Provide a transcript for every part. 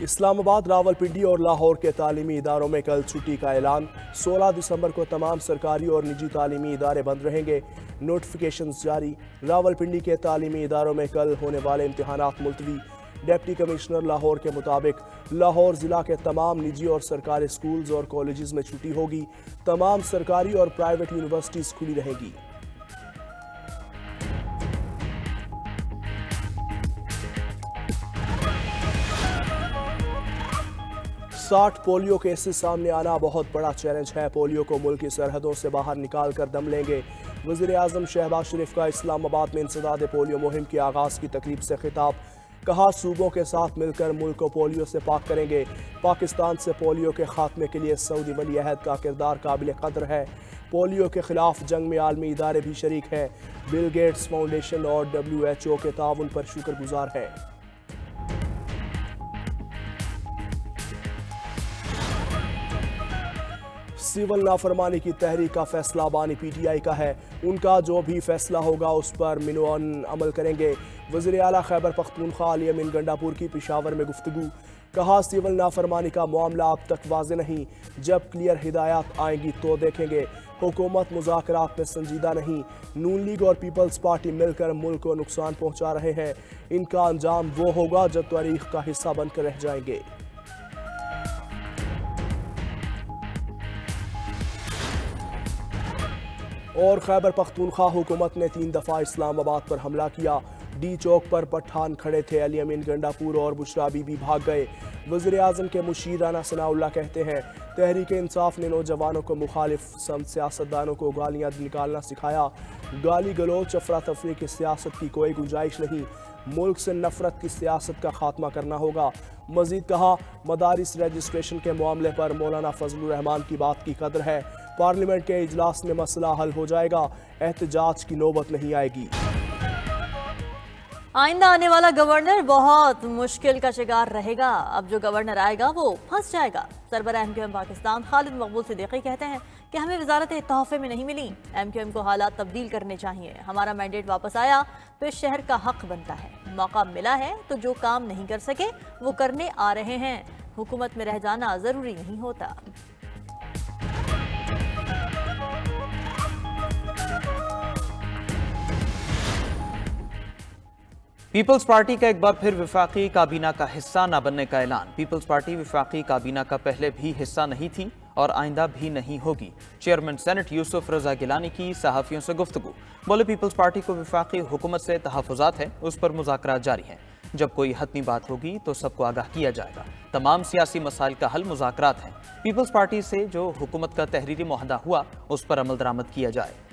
اسلام آباد، راولپنڈی اور لاہور کے تعلیمی اداروں میں کل چھٹی کا اعلان۔ 16 دسمبر کو تمام سرکاری اور نجی تعلیمی ادارے بند رہیں گے، نوٹیفیکیشنز جاری۔ راولپنڈی کے تعلیمی اداروں میں کل ہونے والے امتحانات ملتوی۔ ڈپٹی کمشنر لاہور کے مطابق لاہور ضلع کے تمام نجی اور سرکاری سکولز اور کالجز میں چھٹی ہوگی۔ تمام سرکاری اور پرائیویٹ یونیورسٹیز کھلی رہیں گی۔ 60 پولیو کیسز سامنے آنا بہت بڑا چیلنج ہے۔ پولیو کو ملک کی سرحدوں سے باہر نکال کر دم لیں گے۔ وزیر اعظم شہباز شریف کا اسلام آباد میں انسداد پولیو مہم کے آغاز کی تقریب سے خطاب۔ کہا صوبوں کے ساتھ مل کر ملک کو پولیو سے پاک کریں گے۔ پاکستان سے پولیو کے خاتمے کے لیے سعودی ولی عہد کا کردار قابل قدر ہے۔ پولیو کے خلاف جنگ میں عالمی ادارے بھی شریک ہیں۔ بل گیٹس فاؤنڈیشن اور WHO کے تعاون پر شکر گزار ہیں۔ سول نافرمانی کی تحریک کا فیصلہ بانی PTI کا ہے۔ ان کا جو بھی فیصلہ ہوگا اس پر منوعن عمل کریں گے۔ وزیر اعلیٰ خیبر پختونخوا علی امین گنڈاپور کی پشاور میں گفتگو۔ کہا سول نافرمانی کا معاملہ اب تک واضح نہیں، جب کلیئر ہدایات آئیں گی تو دیکھیں گے۔ حکومت مذاکرات میں سنجیدہ نہیں۔ نون لیگ اور پیپلز پارٹی مل کر ملک کو نقصان پہنچا رہے ہیں۔ ان کا انجام وہ ہوگا جب تاریخ کا حصہ بن کر رہ جائیں گے۔ اور خیبر پختونخوا حکومت نے 3 دفعہ اسلام آباد پر حملہ کیا۔ ڈی چوک پر پٹھان کھڑے تھے، علی امین گنڈاپور اور بشرا بی بی بھاگ گئے۔ وزیر اعظم کے مشیر رانا ثناء اللہ کہتے ہیں تحریک انصاف نے نوجوانوں کو مخالف سیاستدانوں کو گالیاں نکالنا سکھایا۔ گالی گلوچ افراتفری کی سیاست کی کوئی گنجائش نہیں۔ ملک سے نفرت کی سیاست کا خاتمہ کرنا ہوگا۔ مزید کہا مدارس رجسٹریشن کے معاملے پر مولانا فضل الرحمان کی بات کی قدر ہے۔ پارلیمنٹ کے اجلاس میں مسئلہ حل ہو جائے گا، احتجاج کی نوبت نہیں آئے گی۔ آئندہ آنے والا گورنر بہت مشکل کا شکار رہے گا۔ اب جو گورنر آئے گا وہ پھنس جائے گا۔ سربراہ MQM پاکستان خالد مقبول صدیقی کہتے ہیں کہ ہمیں وزارت تحفے میں نہیں ملی، MQM کو حالات تبدیل کرنے چاہیے۔ ہمارا مینڈیٹ واپس آیا تو اس شہر کا حق بنتا ہے۔ موقع ملا ہے تو جو کام نہیں کر سکے وہ کرنے آ رہے ہیں۔ حکومت میں رہ جانا ضروری نہیں ہوتا۔ پیپلز پارٹی کا ایک بار پھر وفاقی کابینہ کا حصہ نہ بننے کا اعلان۔ پیپلز پارٹی وفاقی کابینہ کا پہلے بھی حصہ نہیں تھی اور آئندہ بھی نہیں ہوگی۔ چیئرمین سینٹ یوسف رضا گیلانی کی صحافیوں سے گفتگو۔ بولے پیپلز پارٹی کو وفاقی حکومت سے تحفظات ہیں، اس پر مذاکرات جاری ہیں۔ جب کوئی حتمی بات ہوگی تو سب کو آگاہ کیا جائے گا۔ تمام سیاسی مسائل کا حل مذاکرات ہیں۔ پیپلز پارٹی سے جو حکومت کا تحریری معاہدہ ہوا اس پر عمل درآمد کیا جائے۔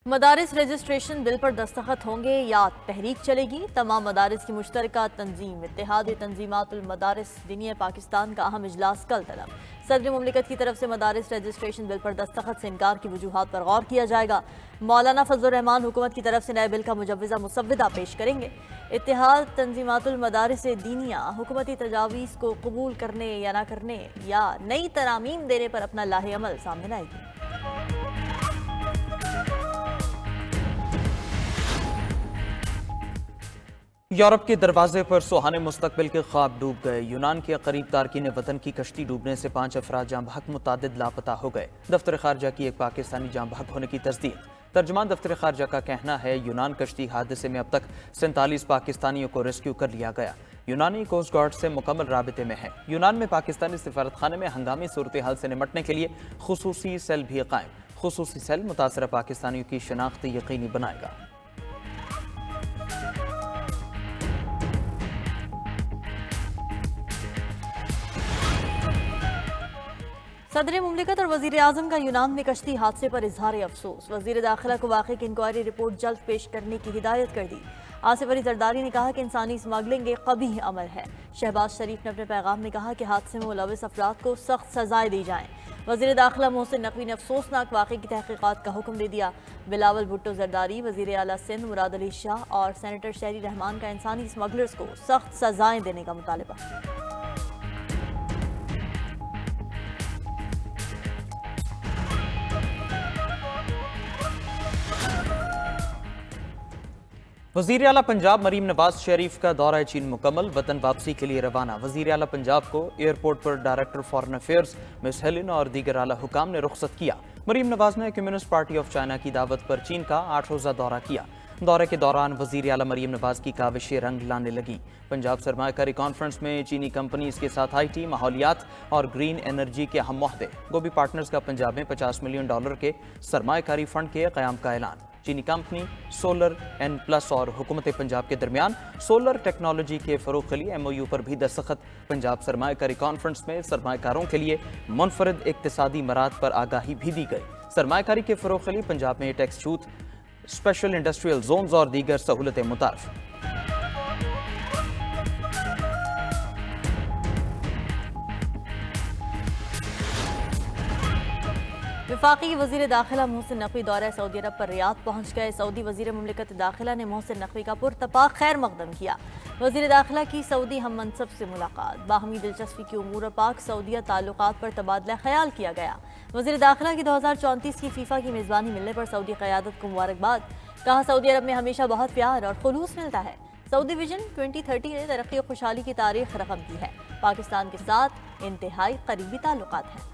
مدارس رجسٹریشن بل پر دستخط ہوں گے یا تحریک چلے گی؟ تمام مدارس کی مشترکہ تنظیم اتحاد تنظیمات المدارس دینی پاکستان کا اہم اجلاس کل طلب۔ صدر مملکت کی طرف سے مدارس رجسٹریشن بل پر دستخط سے انکار کی وجوہات پر غور کیا جائے گا۔ مولانا فضل الرحمان حکومت کی طرف سے نئے بل کا مجوزہ مسودہ پیش کریں گے۔ اتحاد تنظیمات المدارس دینیہ حکومتی تجاویز کو قبول کرنے یا نہ کرنے یا نئی ترامیم دینے پر اپنا لاہ عمل سامنے لائے گی۔ یورپ کے دروازے پر سہانے مستقبل کے خواب ڈوب گئے۔ یونان کے قریب تارکین وطن کی کشتی ڈوبنے سے 5 افراد جاں بحق، متعدد لاپتہ ہو گئے۔ دفتر خارجہ کی ایک پاکستانی جاں بحق ہونے کی تصدیق۔ ترجمان دفتر خارجہ کا کہنا ہے یونان کشتی حادثے میں اب تک 47 پاکستانیوں کو ریسکیو کر لیا گیا۔ یونانی کوسٹ گارڈ سے مکمل رابطے میں ہے۔ یونان میں پاکستانی سفارت خانے میں ہنگامی صورتحال سے نمٹنے کے لیے خصوصی سیل بھی قائم۔ خصوصی سیل متاثرہ پاکستانیوں کی شناخت یقینی بنائے گا۔ صدر مملکت اور وزیر اعظم کا یونان میں کشتی حادثے پر اظہار افسوس۔ وزیر داخلہ کو واقعے کی انکوائری رپورٹ جلد پیش کرنے کی ہدایت کر دی۔ آصف علی زرداری نے کہا کہ انسانی اسمگلنگ ایک قبیح عمل ہے۔ شہباز شریف نے اپنے پیغام میں کہا کہ حادثے میں ملوث افراد کو سخت سزائیں دی جائیں۔ وزیر داخلہ محسن نقوی نے افسوسناک واقعے کی تحقیقات کا حکم دے دیا۔ بلاول بھٹو زرداری، وزیر اعلیٰ سندھ مراد علی شاہ اور سینیٹر شہری رحمان کا انسانی اسمگلرز کو سخت سزائیں دینے کا مطالبہ۔ وزیر اعلیٰ پنجاب مریم نواز شریف کا دورہ چین مکمل، وطن واپسی کے لیے روانہ۔ وزیر اعلیٰ پنجاب کو ایئرپورٹ پر ڈائریکٹر فارن افیئرز مس ہیلن اور دیگر اعلیٰ حکام نے رخصت کیا۔ مریم نواز نے کمیونسٹ پارٹی آف چائنا کی دعوت پر چین کا 8 روزہ دورہ کیا۔ دورے کے دوران وزیر اعلیٰ مریم نواز کی کاوشیں رنگ لانے لگی۔ پنجاب سرمایہ کاری کانفرنس میں چینی کمپنیز کے ساتھ آئی ٹی، ماحولیات اور گرین انرجی کے اہم معاہدے۔ گوبی پارٹنرز کا پنجاب میں $50 ملین کے سرمایہ کاری فنڈ کے قیام کا اعلان۔ چینی کمپنی سولر این پلس اور حکومت پنجاب کے درمیان سولر ٹیکنالوجی کے فروغ کے لیے MOU پر بھی دستخط۔ پنجاب سرمایہ کاری کانفرنس میں سرمایہ کاروں کے لیے منفرد اقتصادی مراحل پر آگاہی بھی دی گئی۔ سرمایہ کاری کے فروغ کے لیے پنجاب میں ٹیکس چھوٹ، اسپیشل انڈسٹریل زونز اور دیگر سہولتیں متعارف۔ وفاقی وزیر داخلہ محسن نقوی دورہ سعودی عرب پر ریاض پہنچ گئے۔ سعودی وزیر مملکت داخلہ نے محسن نقوی کا پرتپاک خیر مقدم کیا۔ وزیر داخلہ کی سعودی ہم منصب سے ملاقات، باہمی دلچسپی کی امور پاک سعودیہ تعلقات پر تبادلہ خیال کیا گیا۔ وزیر داخلہ کی 2034 کی فیفا کی میزبانی ملنے پر سعودی قیادت کو مبارکباد، کہا سعودی عرب میں ہمیشہ بہت پیار اور خلوص ملتا ہے۔ سعودی ویژن 2030 نے ترقی و خوشحالی کی تاریخ رقم کی ہے۔ پاکستان کے ساتھ انتہائی قریبی تعلقات ہیں۔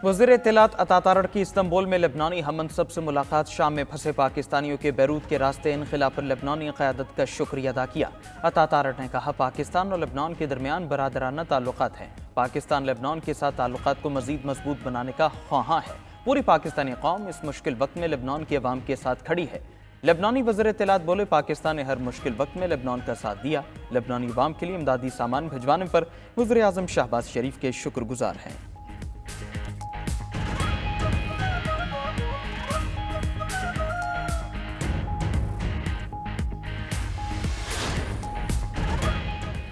وزیر اطلاعات عطا تارڑ کی استنبول میں لبنانی ہم منصب سے ملاقات۔ شام میں پھنسے پاکستانیوں کے بیروت کے راستے انخلا پر لبنانی قیادت کا شکریہ ادا کیا۔ عطا تارڑ نے کہا پاکستان اور لبنان کے درمیان برادرانہ تعلقات ہیں۔ پاکستان لبنان کے ساتھ تعلقات کو مزید مضبوط بنانے کا خواہاں ہے۔ پوری پاکستانی قوم اس مشکل وقت میں لبنان کے عوام کے ساتھ کھڑی ہے۔ لبنانی وزیر اطلاعات بولے پاکستان نے ہر مشکل وقت میں لبنان کا ساتھ دیا۔ لبنانی عوام کے لیے امدادی سامان بھجوانے پر وزیر اعظم شہباز شریف کے شکر گزار ہیں۔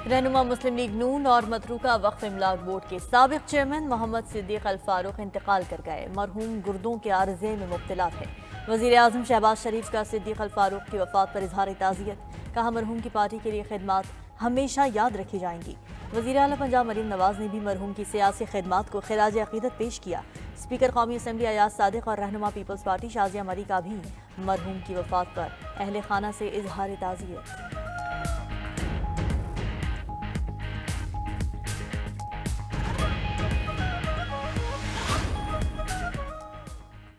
رہنما مسلم لیگ نون اور متروکہ وقف املاک بورڈ کے سابق چیئرمین محمد صدیق الفاروق انتقال کر گئے۔ مرحوم گردوں کے عارضے میں مبتلا تھے۔ وزیر اعظم شہباز شریف کا صدیق الفاروق کی وفات پر اظہار تعزیت، کہا مرحوم کی پارٹی کے لیے خدمات ہمیشہ یاد رکھی جائیں گی۔ وزیر اعلیٰ پنجاب مریم نواز نے بھی مرحوم کی سیاسی خدمات کو خراج عقیدت پیش کیا۔ اسپیکر قومی اسمبلی ایاز صادق اور رہنما پیپلز پارٹی شازیہ مری کا بھی مرحوم کی وفات پر اہل خانہ سے اظہار تعزیت۔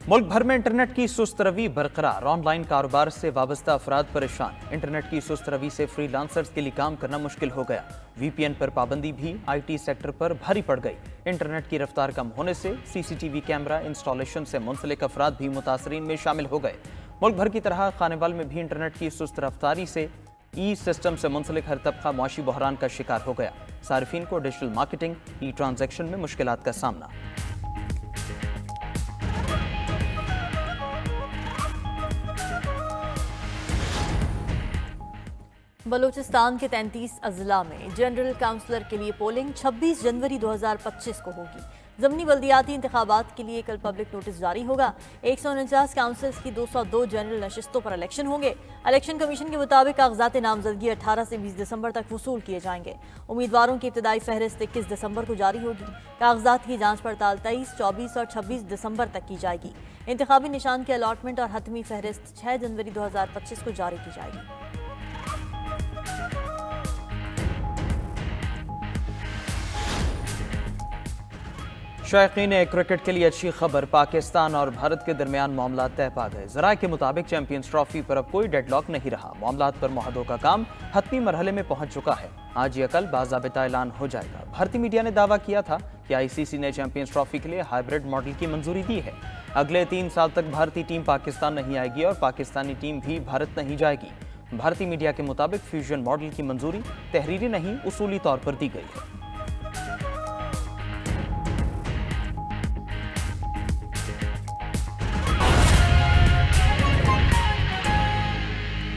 ملک بھر میں انٹرنیٹ کی سست روی برقرار، آن لائن کاروبار سے وابستہ افراد پریشان۔ انٹرنیٹ کی سست روی سے فری لانسرز کے لیے کام کرنا مشکل ہو گیا۔ VPN پر پابندی بھی IT سیکٹر پر بھاری پڑ گئی۔ انٹرنیٹ کی رفتار کم ہونے سے CCTV کیمرہ انسٹالیشن سے منسلک افراد بھی متاثرین میں شامل ہو گئے۔ ملک بھر کی طرح خانے وال میں بھی انٹرنیٹ کی سست رفتاری سے سسٹم سے منسلک ہر طبقہ معاشی بحران کا شکار ہو گیا۔ صارفین کو ڈیجیٹل مارکیٹنگ، ٹرانزیکشن میں مشکلات کا سامنا۔ بلوچستان کے 33 اضلاع میں جنرل کونسلر کے لیے پولنگ 26 جنوری 2025 کو ہوگی۔ ضمنی بلدیاتی انتخابات کے لیے کل پبلک نوٹس جاری ہوگا۔ 149 کونسلز کی 202 جنرل نشستوں پر الیکشن ہوں گے۔ الیکشن کمیشن کے مطابق کاغذات نامزدگی 18 سے 20 دسمبر تک وصول کیے جائیں گے۔ امیدواروں کی ابتدائی فہرست 21 دسمبر کو جاری ہوگی۔ کاغذات کی جانچ پڑتال 23، 24 اور 26 دسمبر تک کی جائے گی۔ انتخابی نشان کی الاٹمنٹ اور حتمی فہرست 6 جنوری 2025 کو جاری کی جائے گی۔ شائقین کرکٹ کے لیے اچھی خبر، پاکستان اور بھارت کے درمیان معاملات طے پا گئے۔ ذرائع کے مطابق چیمپئنز ٹرافی پر اب کوئی ڈیڈ لاک نہیں رہا۔ معاملات پر معاہدوں کا کام حتمی مرحلے میں پہنچ چکا ہے۔ آج یا کل باضابطہ اعلان ہو جائے گا۔ بھارتی میڈیا نے دعویٰ کیا تھا کہ ICC نے چیمپئنز ٹرافی کے لیے ہائیبرڈ ماڈل کی منظوری دی ہے۔ اگلے 3 سال تک بھارتی ٹیم پاکستان نہیں آئے گی اور پاکستانی ٹیم بھی بھارت نہیں جائے گی۔ بھارتی میڈیا کے مطابق فیوژن ماڈل کی منظوری تحریری نہیں، اصولی طور پر دی گئی ہے۔